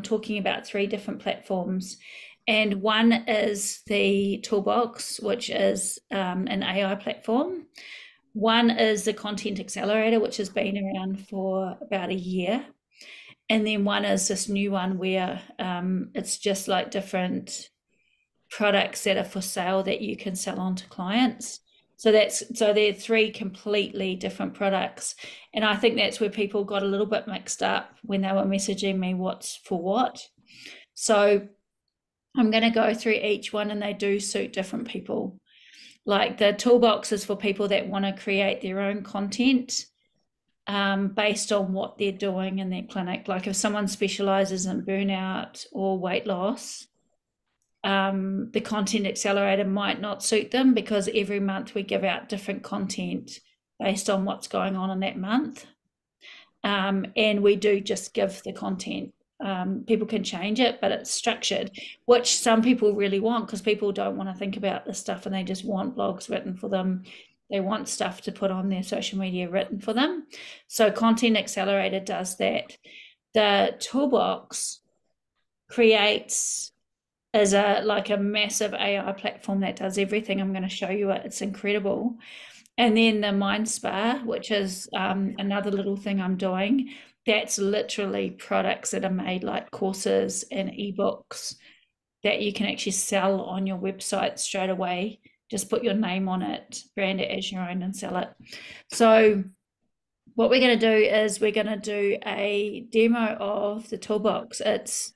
talking about 3 different platforms, and one is the Toolbox, which is an AI platform. One is the Content Accelerator, which has been around for about a year. And then one is this new one where it's just like different products that are for sale that you can sell on to clients. So they're 3 completely different products. And I think that's where people got a little bit mixed up when they were messaging me what's for what. So I'm going to go through each one, and they do suit different people. Like the Toolbox is for people that want to create their own content based on what they're doing in their clinic. Like if someone specializes in burnout or weight loss, the Content Accelerator might not suit them, because every month we give out different content based on what's going on in that month. And we do just give the content. People can change it, but it's structured, which some people really want, because people don't want to think about this stuff and they just want blogs written for them. They want stuff to put on their social media written for them. So Content Accelerator does that. The Toolbox creates as a massive AI platform that does everything. I'm going to show you it. It's incredible. And then the Mind Spa, which is another little thing I'm doing. That's literally products that are made like courses and ebooks that you can actually sell on your website straight away. Just put your name on it, brand it as your own, and sell it. So what we're going to do is we're going to do a demo of the Toolbox. It's,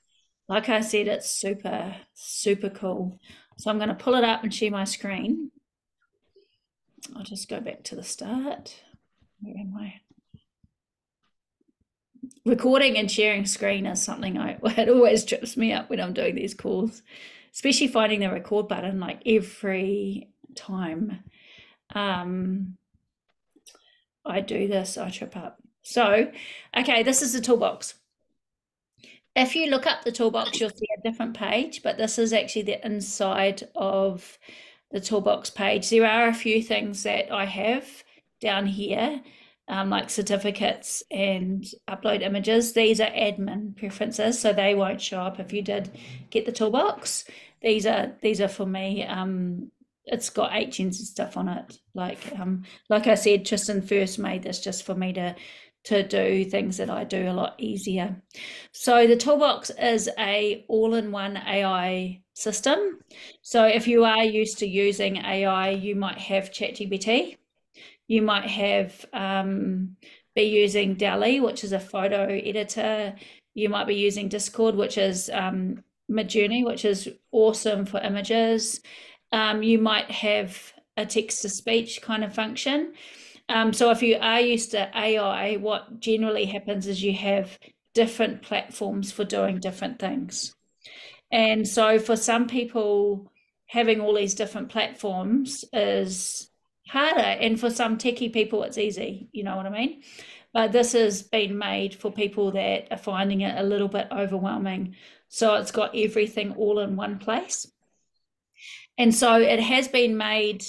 like I said, it's super, super cool. So I'm going to pull it up and share my screen. I'll just go back to the start. Where am I? Recording and sharing screen is something it always trips me up when I'm doing these calls, especially finding the record button like every time I do this, I trip up. So, okay, this is the Toolbox. If you look up the Toolbox, you'll see a different page, but this is actually the inside of the Toolbox page. There are a few things that I have down here, like certificates and upload images. These are admin preferences, so they won't show up if you did get the Toolbox. These are for me. It's got HNZ stuff on it. Like I said, Justine first made this just for me to do things that I do a lot easier. So the Toolbox is a all-in-one AI system. So if you are used to using AI, you might have ChatGPT. You might have be using DALL-E, which is a photo editor. You might be using Discord, which is Midjourney, which is awesome for images. You might have a text-to-speech kind of function. So if you are used to AI, what generally happens is you have different platforms for doing different things. And so for some people, having all these different platforms is harder, and for some techie people it's easy, you know what I mean? But this has been made for people that are finding it a little bit overwhelming. So it's got everything all in one place. And so it has been made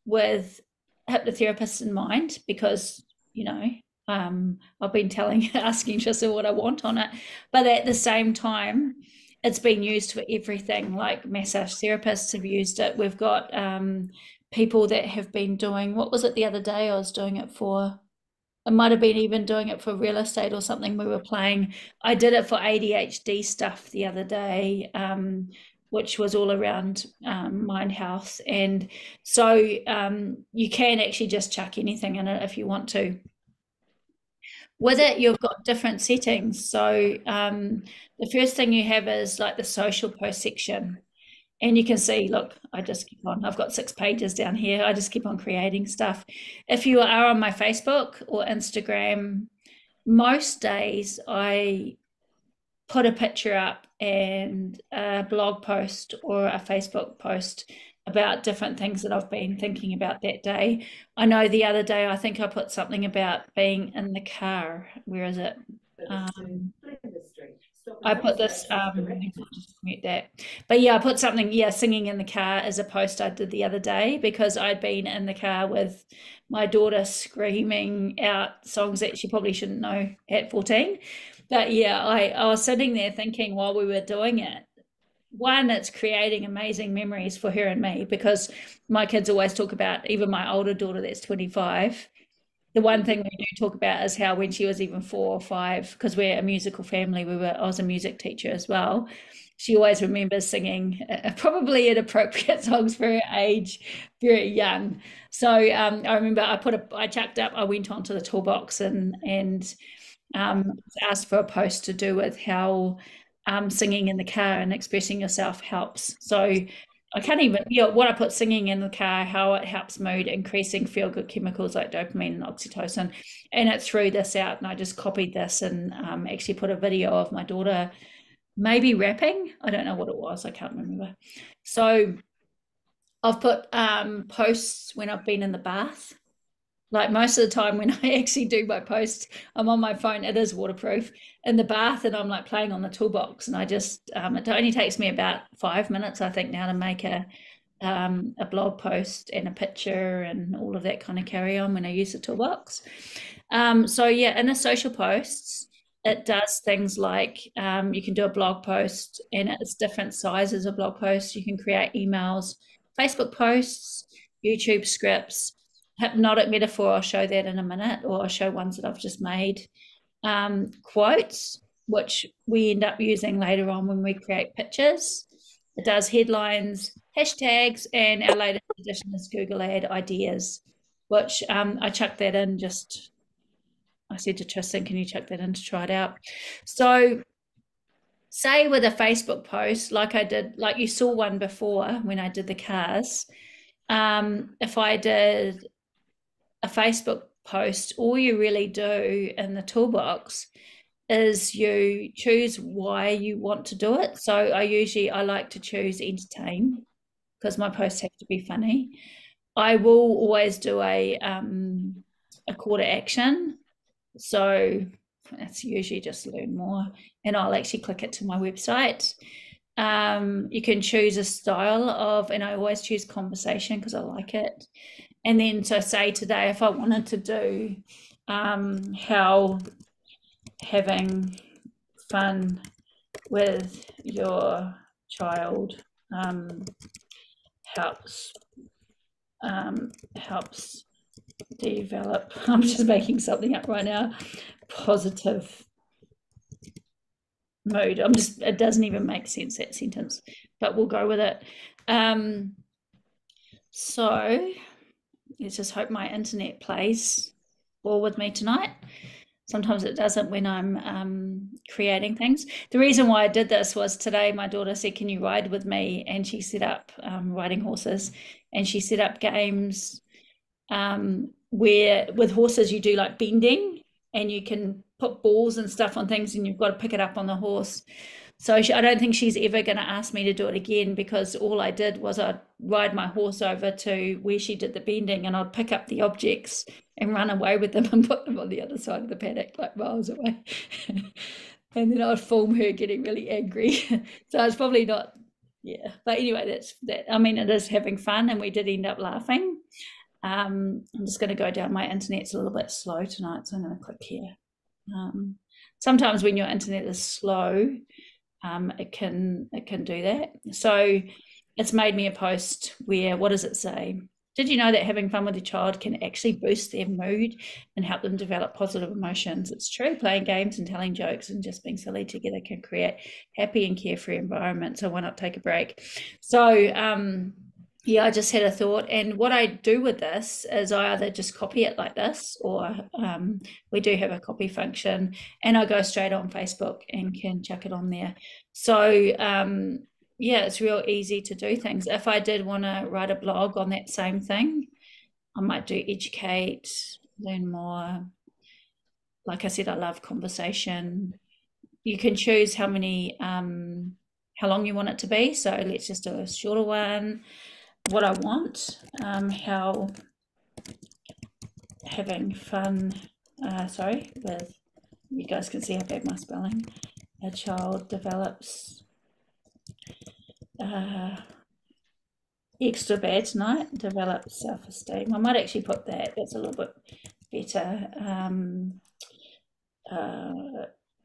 with hypnotherapists in mind, because, you know, I've been asking Trisha what I want on it. But at the same time, it's been used for everything. Like massage therapists have used it. We've got people that have been doing, what was it the other day I was doing it for? I might have been even doing it for real estate or something we were playing. I did it for ADHD stuff the other day, which was all around mind health. And so you can actually just chuck anything in it if you want to. With it, you've got different settings. So the first thing you have is like the social post section. And you can see, look, I just keep on, I've got 6 pages down here. I just keep on creating stuff. If you are on my Facebook or Instagram, most days I put a picture up and a blog post or a Facebook post about different things that I've been thinking about that day. I know the other day, I think I put something about being in the car. Where is it? I put this, just mute that. But yeah, I put something, singing in the car as a post I did the other day, because I'd been in the car with my daughter screaming out songs that she probably shouldn't know at 14. But yeah, I was sitting there thinking while we were doing it, one, it's creating amazing memories for her and me, because my kids always talk about, even my older daughter that's 25, the one thing we do talk about is how when she was even 4 or 5, because we're a musical family, I was a music teacher as well. She always remembers singing probably inappropriate songs for her age, very young. So I remember I chucked up, I went onto the toolbox and asked for a post to do with how singing in the car and expressing yourself helps. So I can't even, what I put singing in the car, how it helps mood, increasing feel good chemicals like dopamine and oxytocin. And it threw this out, and I just copied this and actually put a video of my daughter maybe rapping. I don't know what it was, I can't remember. So I've put posts when I've been in the bath. Like most of the time when I actually do my post, I'm on my phone. It is waterproof in the bath, and I'm like playing on the toolbox. And I just, it only takes me about 5 minutes, I think, now to make a blog post and a picture and all of that kind of carry on when I use the toolbox. So yeah, in the social posts, it does things like you can do a blog post, and it's different sizes of blog posts. You can create emails, Facebook posts, YouTube scripts. Hypnotic metaphor, I'll show that in a minute, or I'll show ones that I've just made. Quotes, which we end up using later on when we create pictures. It does headlines, hashtags, and our latest addition is Google Ad ideas, which I chucked that in just, I said to Tristan, can you chuck that in to try it out? So say with a Facebook post, like I did, like you saw one before when I did the cars, if I did a Facebook post, all you really do in the toolbox is you choose why you want to do it. So I like to choose entertain, because my posts have to be funny. I will always do a call to action. So that's usually just learn more, and I'll actually click it to my website. You can choose a style of, and I always choose conversation because I like it. And then, so say today, if I wanted to do how having fun with your child helps develop, I'm just making something up right now, positive mood. It doesn't even make sense, that sentence, but we'll go with it. So let's just hope my internet plays well with me tonight. Sometimes it doesn't when I'm creating things. The reason why I did this was today my daughter said, can you ride with me? And she set up riding horses, and she set up games where with horses you do like bending, and you can put balls and stuff on things, and you've got to pick it up on the horse. So I don't think she's ever going to ask me to do it again, because all I did was I'd ride my horse over to where she did the bending, and I'd pick up the objects and run away with them and put them on the other side of the paddock, like miles away. And then I'd film her getting really angry. So it's probably not, yeah. But anyway, that's that. I mean, it is having fun, and we did end up laughing. I'm just going to go down. My internet's a little bit slow tonight, so I'm going to click here. Sometimes when your internet is slow, it can do that. So it's made me a post where, what does it say? Did you know that having fun with your child can actually boost their mood and help them develop positive emotions? It's true. Playing games and telling jokes and just being silly together can create happy and carefree environment. So why not take a break? So yeah, I just had a thought, and what I do with this is I either just copy it like this, or we do have a copy function, and I go straight on Facebook and can chuck it on there. So yeah, it's real easy to do things. If I did want to write a blog on that same thing, I might do educate, learn more. Like I said, I love conversation. You can choose how long you want it to be. So let's just do a shorter one. What I want, how having fun, with, you guys can see how bad my spelling, a child develops extra bad tonight, develops self-esteem. I might actually put that, that's a little bit better.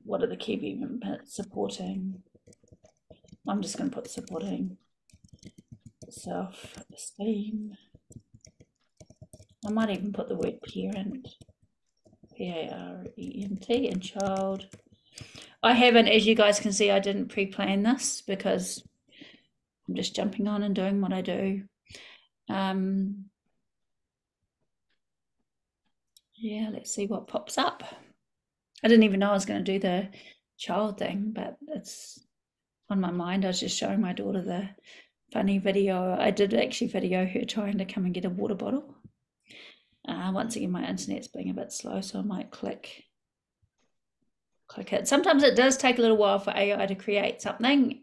what are the key benefits? Supporting, I'm just going to put supporting self-esteem. I might even put the word parent, P-A-R-E-N-T, and child. I haven't, as you guys can see, I didn't pre-plan this because I'm just jumping on and doing what I do. Yeah, let's see what pops up. I didn't even know I was going to do the child thing, but it's on my mind. I was just showing my daughter the funny video. I did actually video her trying to come and get a water bottle. Once again, my internet's being a bit slow, so I might click it. Sometimes it does take a little while for AI to create something.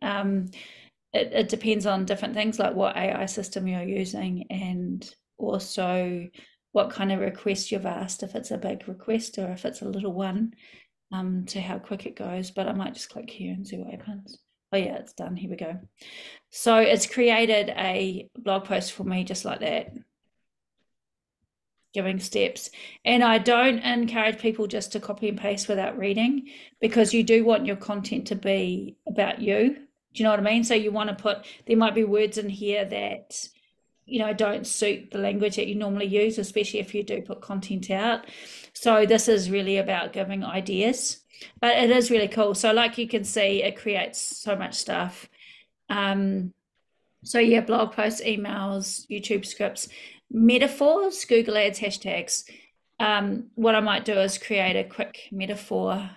It depends on different things, like what AI system you're using, and also what kind of request you've asked, if it's a big request or if it's a little one, to how quick it goes. But I might just click here and see what happens. Oh yeah, it's done. Here we go. So it's created a blog post for me just like that, giving steps. And I don't encourage people just to copy and paste without reading, because you do want your content to be about you. Do you know what I mean? So you want to put, there might be words in here that, you know, don't suit the language that you normally use, especially if you do put content out. So this is really about giving ideas, but it is really cool. So like you can see, it creates so much stuff. So yeah, blog posts, emails, YouTube scripts, metaphors, Google Ads, hashtags. What I might do is create a quick metaphor.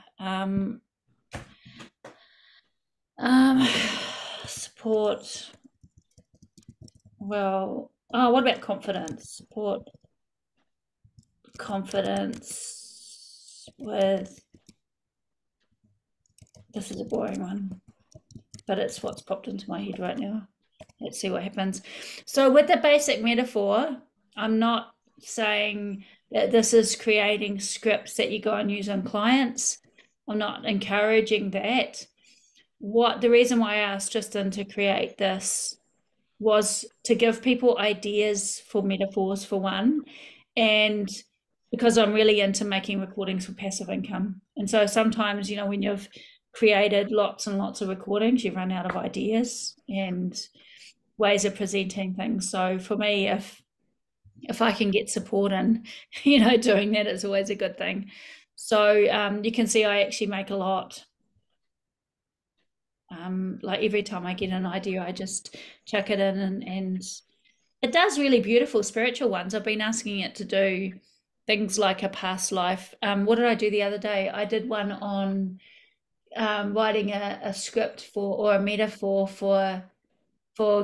Support. Well, oh, what about confidence? Support confidence with, this is a boring one, but it's what's popped into my head right now. Let's see what happens. So with the basic metaphor, I'm not saying that this is creating scripts that you go and use on clients. I'm not encouraging that. The reason why I asked Justine to create this was to give people ideas for metaphors, for one, and because I'm really into making recordings for passive income. And so sometimes, you know, when you've created lots and lots of recordings, you run out of ideas and ways of presenting things. So for me, if I can get support in, you know, doing that is always a good thing. So you can see I actually make a lot. Like every time I get an idea, I just chuck it in, and it does really beautiful spiritual ones. I've been asking it to do things like a past life. What did I do the other day? I did one on writing a script for, or a metaphor for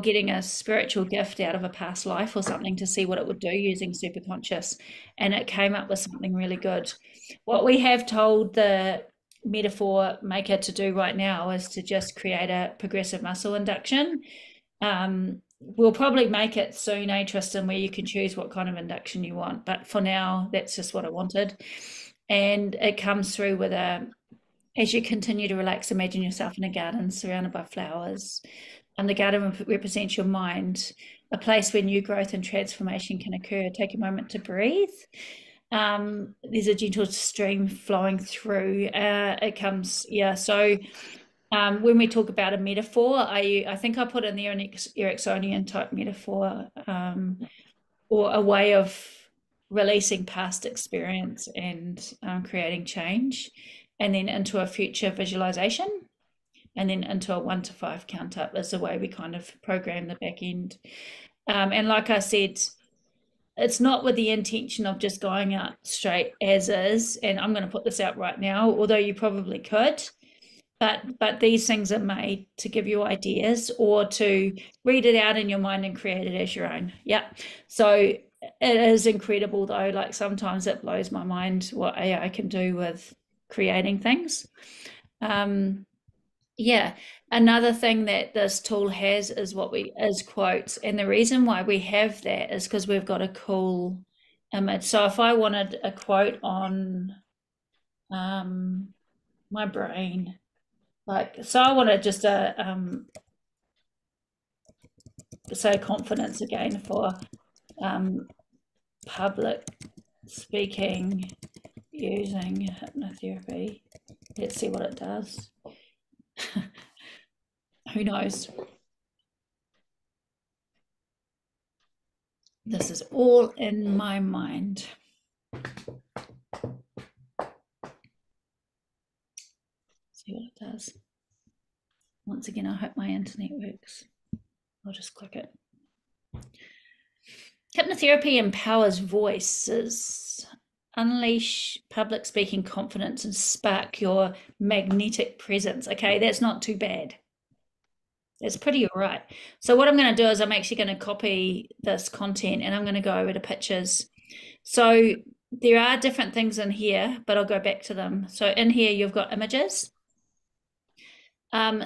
getting a spiritual gift out of a past life or something, to see what it would do using superconscious, and it came up with something really good. What we have told the metaphor maker to do right now is to just create a progressive muscle induction. We'll probably make it soon, Tristan, where you can choose what kind of induction you want, but for now that's just what I wanted. And it comes through with as you continue to relax, imagine yourself in a garden surrounded by flowers. And the garden represents your mind, a place where new growth and transformation can occur. Take a moment to breathe. There's a gentle stream flowing through. It comes, yeah. So when we talk about a metaphor, I think I put in there an Ericksonian type metaphor, or a way of releasing past experience and creating change, and then into a future visualization, and then into a 1 to 5 count up is the way we kind of program the back end. And like I said, it's not with the intention of just going out straight as is, and I'm going to put this out right now, although you probably could, but these things are made to give you ideas, or to read it out in your mind and create it as your own. Yeah. So it is incredible though. Like sometimes it blows my mind what AI can do with creating things. Yeah, another thing that this tool has is quotes, and the reason why we have that is because we've got a cool image. So if I wanted a quote on my brain, like, so I wanted just say confidence again for public speaking using hypnotherapy. Let's see what it does. Who knows? This is all in my mind. See what it does. Once again, I hope my internet works. I'll just click it. Hypnotherapy empowers voices. Unleash public speaking confidence and spark your magnetic presence. Okay, that's not too bad. That's pretty all right. So what I'm going to do is I'm actually going to copy this content and I'm going to go over to pictures. So there are different things in here, but I'll go back to them. So in here, you've got images.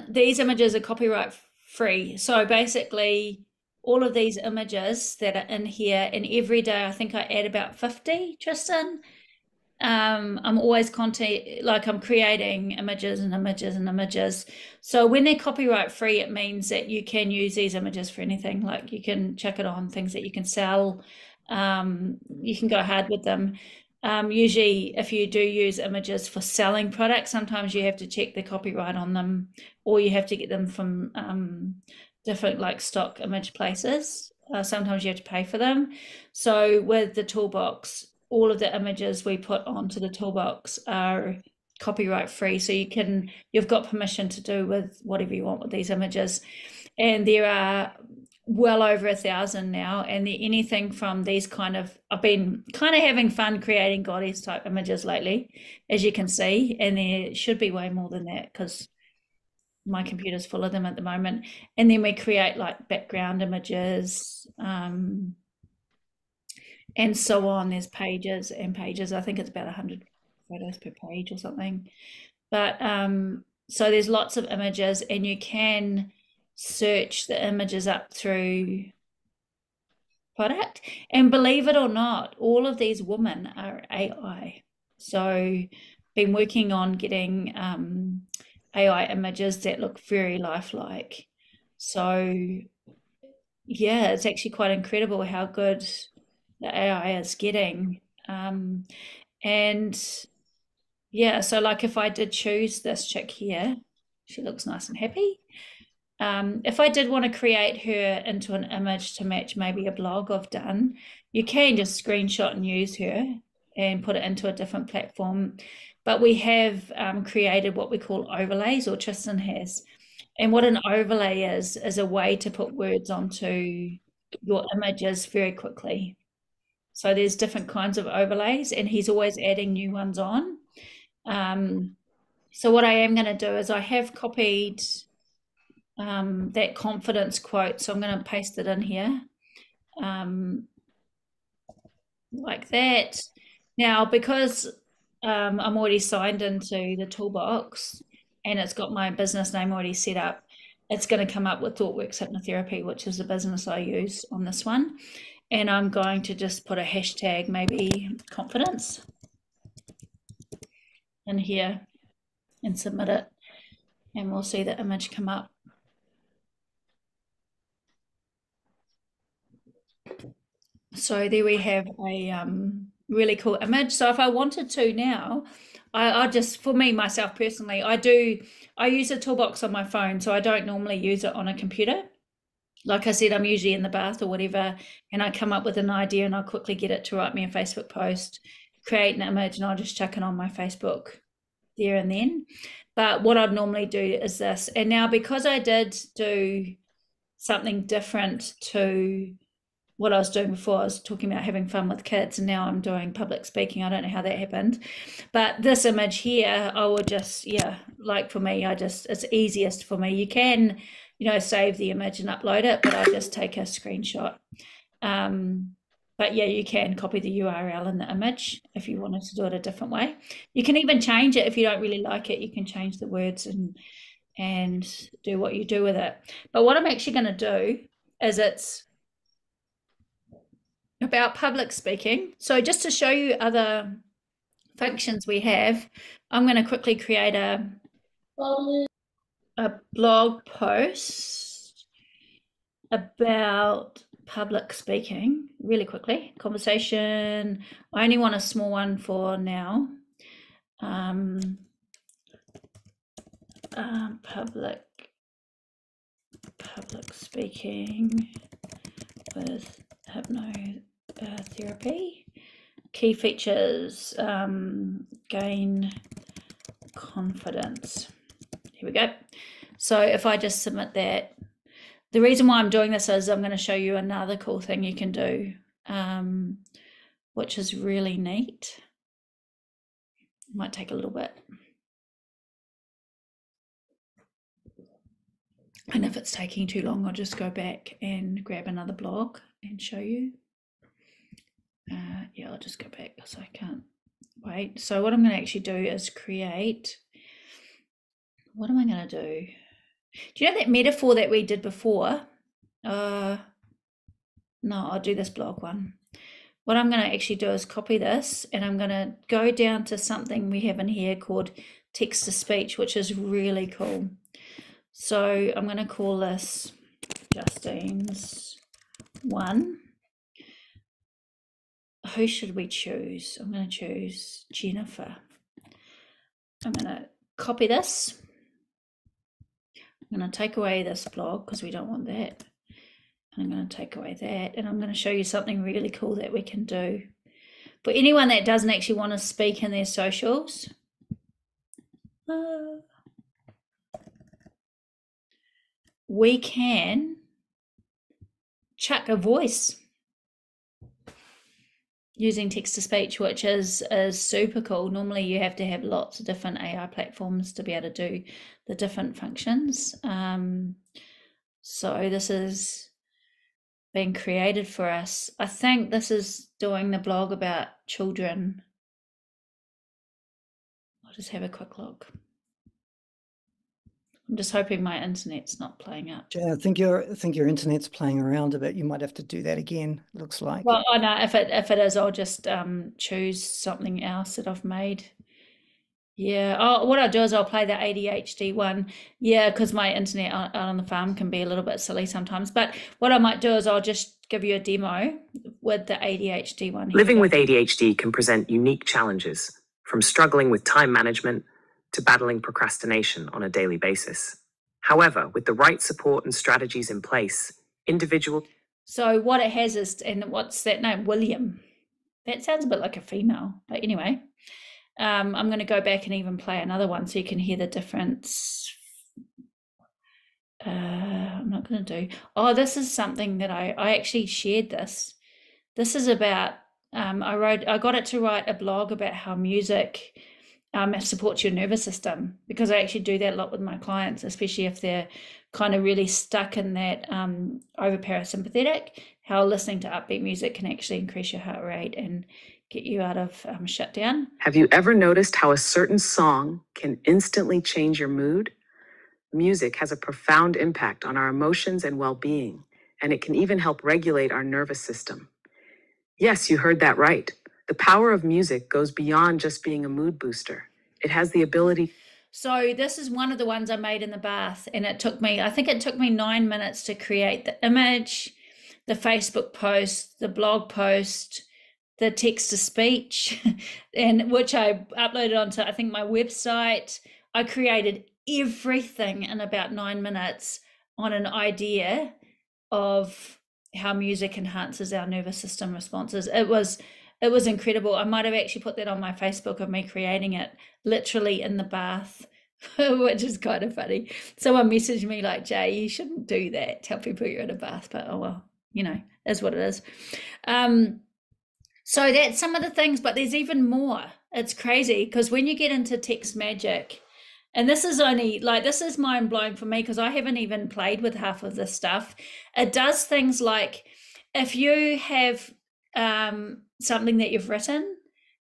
These images are copyright free. So basically, all of these images that are in here, and every day I think I add about 50, Tristan. I'm always I'm creating images and images and images. So when they're copyright free, it means that you can use these images for anything. Like you can chuck it on things that you can sell. You can go hard with them. Usually if you do use images for selling products, sometimes you have to check the copyright on them, or you have to get them from different like stock image places. Sometimes you have to pay for them. So with the toolbox, all of the images we put onto the toolbox are copyright free. So you've got permission to do with whatever you want with these images. And there are well over 1,000 now, and they're anything from these I've been kind of having fun creating goddess type images lately, as you can see, and there should be way more than that because my computer's full of them at the moment. And then we create like background images, and so on. There's pages and pages. I think it's about 100 photos per page or something. But so there's lots of images, and you can search the images up through product. And believe it or not, all of these women are AI. So been working on getting AI images that look very lifelike. So yeah, it's actually quite incredible how good the AI is getting. And yeah, so like if I did choose this chick here, she looks nice and happy. If I did want to create her into an image to match maybe a blog I've done, you can just screenshot and use her and put it into a different platform. But we have created what we call overlays, or Tristan has. And what an overlay is a way to put words onto your images very quickly. So there's different kinds of overlays, and he's always adding new ones on. So what I am going to do is I have copied that confidence quote, so I'm going to paste it in here like that. Now, because I'm already signed into the toolbox and it's got my business name already set up, it's going to come up with ThoughtWorks Hypnotherapy, which is the business I use on this one. And I'm going to just put a hashtag, maybe confidence, in here and submit it, and we'll see the image come up. So there we have a really cool image. So if I wanted to now, I just, for me, myself personally, I use a toolbox on my phone, so I don't normally use it on a computer. Like I said, I'm usually in the bath or whatever, and I come up with an idea and I'll quickly get it to write me a Facebook post, create an image, and I'll just chuck it on my Facebook there and then. But what I'd normally do is this. And now because I did do something different to what I was doing before, I was talking about having fun with kids, and now I'm doing public speaking. I don't know how that happened, but this image here, I would just, like for me, it's easiest for me. You can, save the image and upload it, but I just take a screenshot. But yeah, you can copy the URL in the image if you wanted to do it a different way. You can even change it if you don't really like it. You can change the words and do what you do with it. But what I'm actually going to do is it's about public speaking. So just to show you other functions we have, I'm going to quickly create a blog post about public speaking really quickly. Conversation. I only want a small one for now. public speaking with hypnotherapy. Key features, gain confidence. Here we go. So if I just submit that, the reason why I'm doing this is I'm going to show you another cool thing you can do, which is really neat. It might take a little bit. And if it's taking too long, I'll just go back and grab another blog and show you. Yeah, I'll just go back because I can't wait. So what I'm going to actually do is create, what am I going to do? Do you know that metaphor that we did before? No, I'll do this blog one. What I'm going to actually do is copy this, and I'm going to go down to something we have in here called text to speech, which is really cool. So I'm going to call this Justine's one. Who should we choose? I'm going to choose Jennifer. I'm going to copy this. I'm going to take away this blog because we don't want that. And I'm going to take away that, and I'm going to show you something really cool that we can do. For anyone that doesn't actually want to speak in their socials, we can chuck a voice using text to speech, which is super cool. Normally you have to have lots of different AI platforms to be able to do the different functions. So this is being created for us. I think this is doing the blog about children. I'll just have a quick look. I'm just hoping my internet's not playing up. Yeah, I think your internet's playing around a bit. You might have to do that again, it looks like. Well, I know if it is, I'll just choose something else that I've made. Yeah. What I'll do is I'll play the ADHD one. Yeah, because my internet out on the farm can be a little bit silly sometimes. But what I might do is I'll just give you a demo with the ADHD one. Living with ADHD can present unique challenges, from struggling with time management to battling procrastination on a daily basis. However, with the right support and strategies in place, individual. So what it has is, and what's that name? William. That sounds a bit like a female, but anyway. I'm going to go back and even play another one so you can hear the difference. I'm not going to do. Oh, this is something that I actually shared this. This is about, I got it to write a blog about how music supports your nervous system, because I actually do that a lot with my clients, especially if they're kind of really stuck in that over parasympathetic, how listening to upbeat music can actually increase your heart rate and get you out of shutdown. Have you ever noticed how a certain song can instantly change your mood? Music has a profound impact on our emotions and well-being, and it can even help regulate our nervous system. Yes, you heard that right. The power of music goes beyond just being a mood booster. It has the ability. So this is one of the ones I made in the bath, and I think it took me 9 minutes to create the image, the Facebook post, the blog post, the text to speech, and which I uploaded onto, I think, my website. I created everything in about 9 minutes on an idea of how music enhances our nervous system responses. It was incredible. I might have actually put that on my Facebook of me creating it literally in the bath, which is kind of funny. Someone messaged me like, Jay, you shouldn't do that, tell people you're in a bath, but oh well, is what it is. So that's some of the things, but there's even more. It's crazy because when you get into text magic, and this is mind blowing for me because I haven't even played with half of this stuff. It does things like if you have something that you've written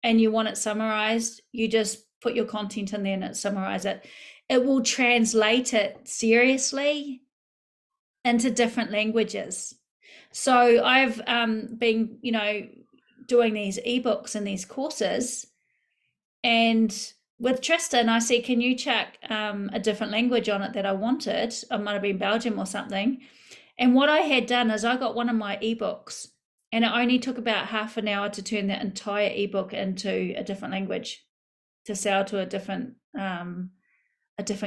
and you want it summarized, you just put your content in there and it summarize it. It will translate it seriously into different languages. So I've been, doing these ebooks and these courses, and with Tristan I said, can you chuck a different language on it that I wanted? I might have been Belgium or something. And what I had done is I got one of my ebooks, and it only took about half an hour to turn that entire ebook into a different language. to sell to a different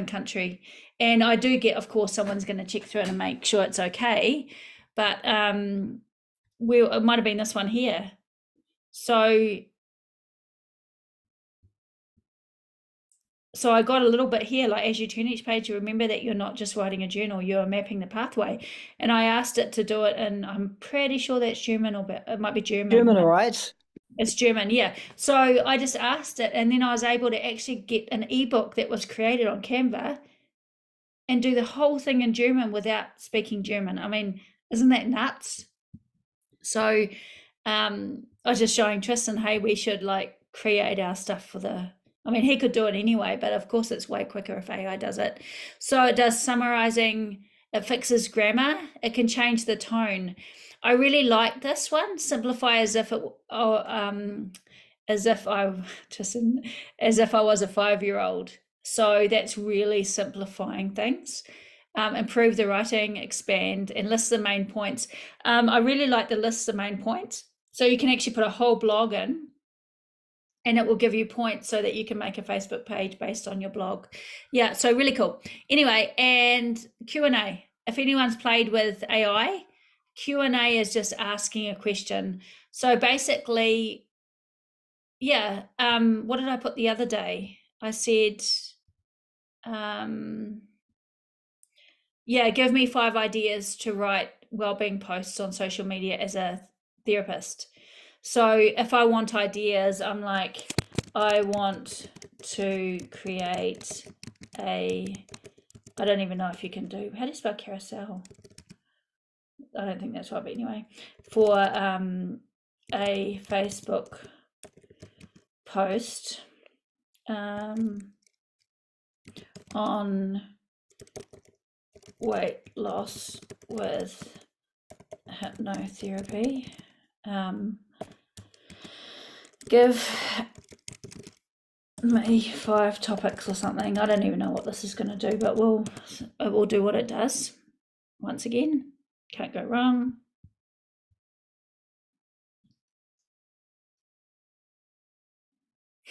country. And I do get, of course, someone's going to check through it and make sure it's okay, but it might have been this one here. So I got a little bit here, like as you turn each page, you remember that you're not just writing a journal, you're mapping the pathway. And I asked it to do it, and I'm pretty sure that's German, or it might be German. German, all right. It's German, yeah. So I just asked it, and then I was able to actually get an ebook that was created on Canva and do the whole thing in German without speaking German. I mean, isn't that nuts? So I was just showing Tristan, hey, we should like create our stuff for I mean, he could do it anyway, but of course it's way quicker if AI does it. So it does summarizing, it fixes grammar, it can change the tone. I really like this one, simplify as if I was a 5-year-old. So that's really simplifying things. Improve the writing, expand, and list the main points. I really like the list the main points. So you can actually put a whole blog in, and it will give you points so that you can make a Facebook page based on your blog. Yeah, so really cool. Anyway, and Q&A. If anyone's played with AI, Q&A is just asking a question. So basically, yeah, what did I put the other day? I said, yeah, give me 5 ideas to write wellbeing posts on social media as a therapist. So if I want ideas, I'm like, I want to create I don't even know if you can do, how do you spell carousel? I don't think that's right, but anyway, for a Facebook post on weight loss with hypnotherapy. Give me 5 topics or something. I don't even know what this is going to do, but it will do what it does. Once again, can't go wrong.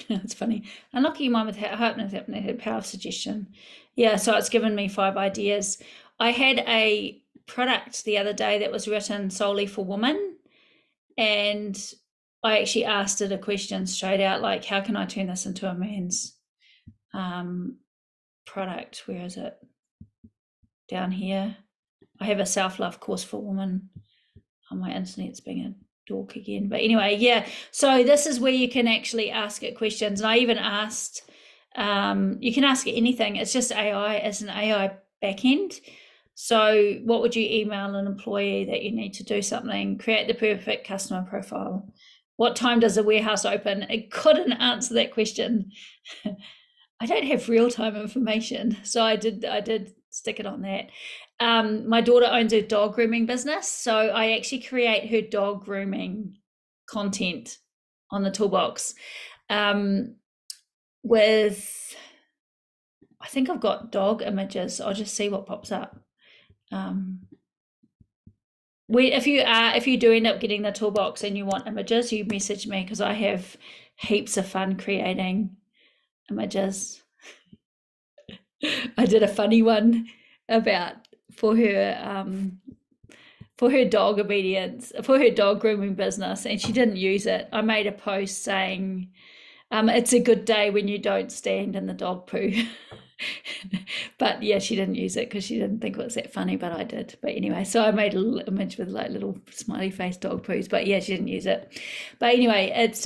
It's funny. Unlock your mind with hypnotherapy, power of suggestion. Yeah, so it's given me 5 ideas. I had a product the other day that was written solely for women, and I actually asked it a question straight out, like, how can I turn this into a man's product? Where is it? Down here. I have a self-love course for women. Oh, my internet's being a dork again. But anyway, yeah. So this is where you can actually ask it questions. And I even asked, you can ask it anything. It's just AI as an AI backend. So what would you email an employee that you need to do something? Create the perfect customer profile. What time does the warehouse open? It couldn't answer that question. I don't have real-time information, so I did stick it on that. My daughter owns a dog grooming business, so I actually create her dog grooming content on the toolbox with, I think I've got dog images. I'll just see what pops up. If you do end up getting the toolbox and you want images, you message me, because I have heaps of fun creating images. I did a funny one for her dog obedience, for her dog grooming business, and she didn't use it. I made a post saying, it's a good day when you don't stand in the dog poo. But yeah, she didn't use it because she didn't think it was that funny, but I did. But anyway, so I made a little image with like little smiley face dog poos, but yeah, she didn't use it. But anyway, it's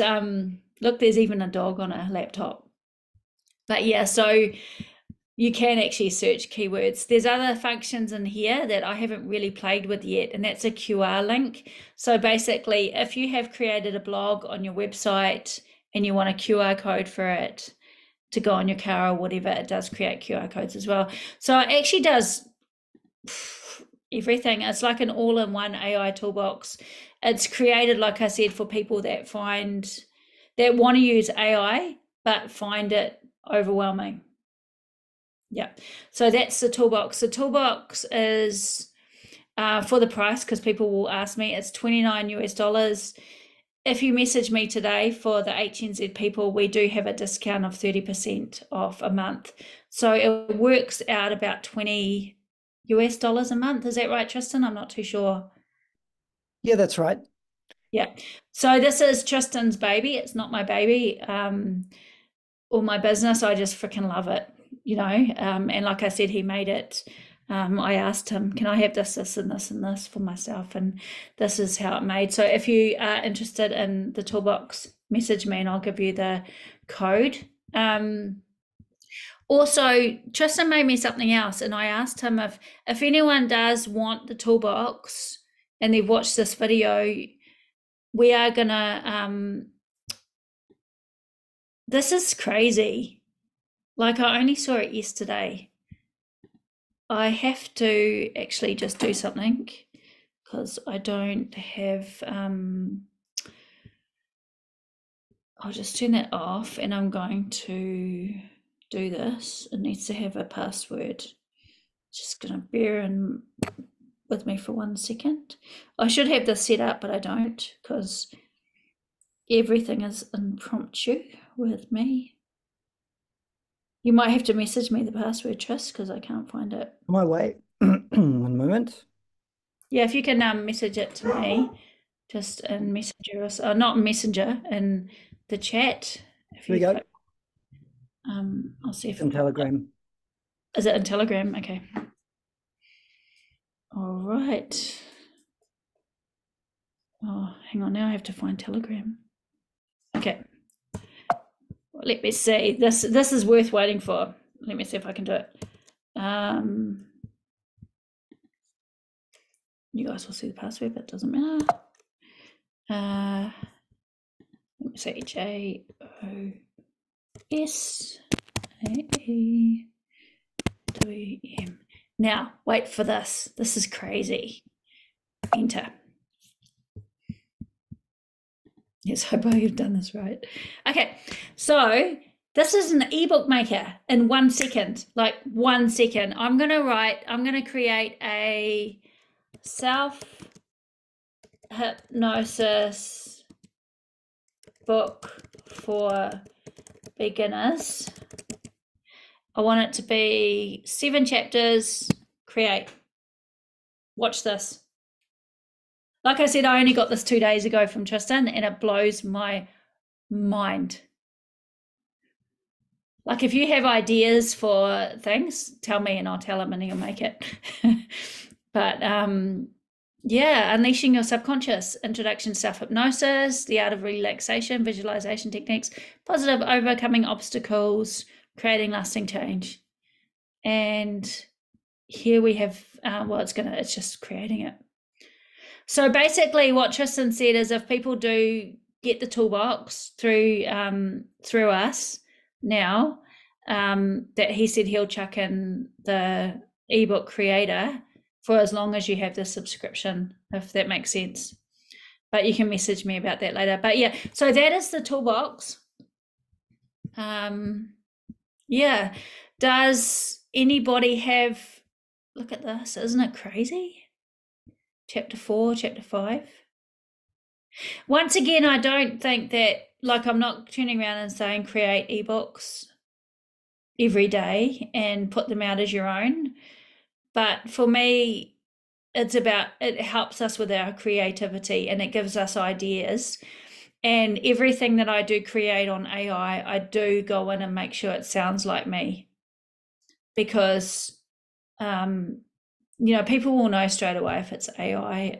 look, there's even a dog on a laptop. But yeah, so you can actually search keywords. There's other functions in here that I haven't really played with yet, and that's a QR link. So basically, if you have created a blog on your website and you want a QR code for it to go on your car or whatever, it does create QR codes as well. So it actually does everything. It's like an all-in-one AI toolbox. It's created, like I said, for people that want to use AI but find it overwhelming. Yeah, so that's the toolbox. The toolbox is for the price, because people will ask me, it's $29 US. if you message me today for the HNZ people, we do have a discount of 30% off a month. So it works out about $20 a month. Is that right, Tristan? I'm not too sure. Yeah, that's right. Yeah. So this is Tristan's baby. It's not my baby or my business. I just freaking love it, you know. And like I said, he made it. I asked him, can I have this, this, and this, and this for myself? And this is how it made. So if you are interested in the toolbox, message me and I'll give you the code. Also, Tristan made me something else, and I asked him if anyone does want the toolbox and they've watched this video, we are gonna this is crazy. Like, I only saw it yesterday. I have to actually just do something because I don't have I'll just turn it off, and I'm going to do this. It needs to have a password. Just gonna bear in with me for 1 second. I should have this set up, but I don't, because everything is impromptu with me. You might have to message me the password, Tris, because I can't find it. On my way. 1 moment. Yeah, if you can message it to me, just in Messenger, not Messenger, in the chat. If Here we go. click, I'll see if In Telegram. Is it in Telegram? Okay. All right. Oh, hang on. Now I have to find Telegram. Okay. Well, let me see. This is worth waiting for. Let me see if I can do it. You guys will see the password, but it doesn't matter. Let me say JOSAEWM. Now, wait for this. This is crazy. Enter. Yes, I hope you've done this right. Okay, so this is an ebook maker in 1 second, like 1 second. I'm going to create a self-hypnosis book for beginners. I want it to be 7 chapters. Create. Watch this. Like I said, I only got this 2 days ago from Tristan, and it blows my mind. Like, if you have ideas for things, tell me and I'll tell him and he'll make it. But yeah, unleashing your subconscious, introduction to self-hypnosis, the art of relaxation, visualization techniques, positive overcoming obstacles, creating lasting change. And here we have, it's just creating it. So basically what Tristan said is, if people do get the toolbox through us now, that he said he'll chuck in the ebook creator for as long as you have the subscription, if that makes sense. But you can message me about that later. But yeah, so that is the toolbox. Yeah, does anybody have, look at this, isn't it crazy? Chapter 4, chapter 5. Once again, I don't think that, like, I'm not turning around and saying create ebooks every day and put them out as your own. But for me, it's about, it helps us with our creativity and it gives us ideas. And everything that I do create on AI, I do go in and make sure it sounds like me. Because you know, people will know straight away if it's AI,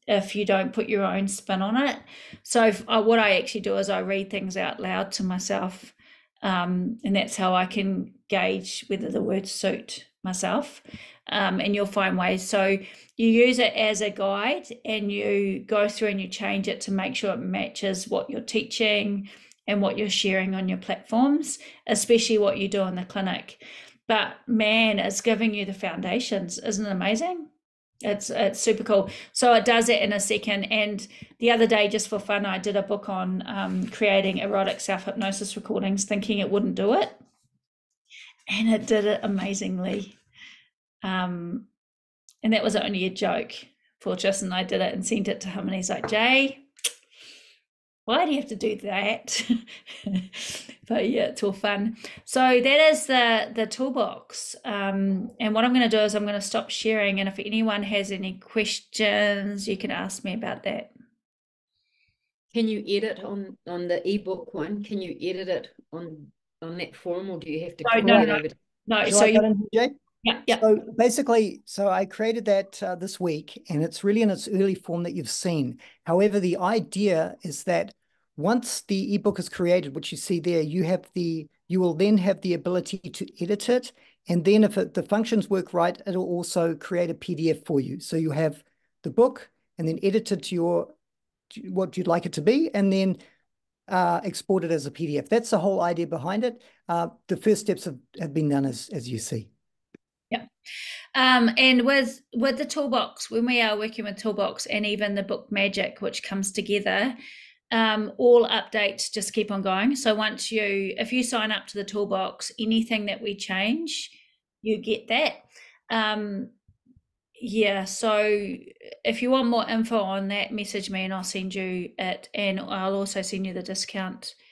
if you don't put your own spin on it. So what I actually do is I read things out loud to myself, and that's how I can gauge whether the words suit myself. And you'll find ways. So you use it as a guide and you go through and you change it to make sure it matches what you're teaching and what you're sharing on your platforms, especially what you do in the clinic. But man, it's giving you the foundations. Isn't it amazing? It's super cool. So it does it in a second. And the other day, just for fun, I did a book on creating erotic self-hypnosis recordings, thinking it wouldn't do it. And it did it amazingly. And that was only a joke for Justin. I did it and sent it to him, and he's like, Jay, Why do you have to do that? But yeah, it's all fun. So that is the toolbox. And what I'm going to do is I'm going to stop sharing. And if anyone has any questions, you can ask me about that. Can you edit on the ebook one? Can you edit it on that form, or do you have to click No. over? No, Shall so I cut in here, Jay? yeah. So basically, I created that this week, and it's really in its early form that you've seen. However, the idea is that once the ebook is created, which you see there, you will then have the ability to edit it. And then if the functions work right, it'll also create a PDF for you. So you have the book and then edit it to what you'd like it to be, and then export it as a PDF. That's the whole idea behind it. The first steps have been done as you see. Yeah. And with the toolbox, when we are working with toolbox and even the book magic, which comes together, all updates just keep on going. So if you sign up to the toolbox, anything that we change, you get that. Yeah, so if you want more info on that, message me and I'll send you it, and I'll also send you the discount